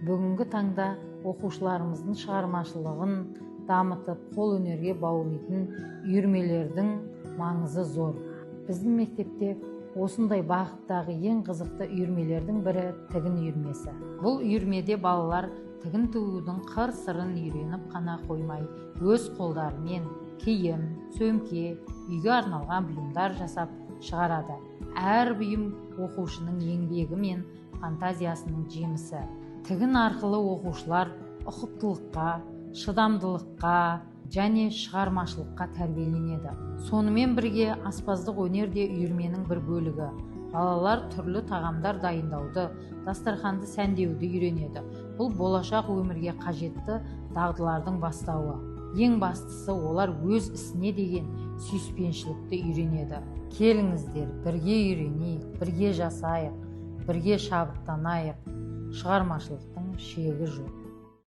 Бүгінгі таңда оқушыларымыздың шығармашылығын дамытып, қол өнерге баулитын үйірмелердің маңызы зор. Біздің мектепте осындай бағыттағы ең қызықты үйірмелердің бірі тігін үйірмесі. Бұл үйірмеде балалар тігін тігудің қыр-сырын үйреніп қана қоймай, өз қолдарымен киім, сөмке, үйге арналған бұйымдар жасап шығарады. Әр бұйым оқушының еңбегі мен фантазиясының жемісі. Тігін арқылы оқушылар ұқыптылыққа, шыдамдылыққа және шығармашылыққа тәрбиеленеді. Сонымен бірге аспаздық өнер де үйірменің бір бөлігі. Балалар түрлі тағамдар дайындауды, дастарханды сәндеуді үйренеді. Бұл болашақ өмірге қажетті дағдылардың бастауы. Ең бастысы, олар өз ісіне деген сүйіспеншілікті үйренеді. Келіңіздер, бірге үйренейік, бірге жасайық, бірге шабыттанайық. Шығармашылықтың шегі жоқ.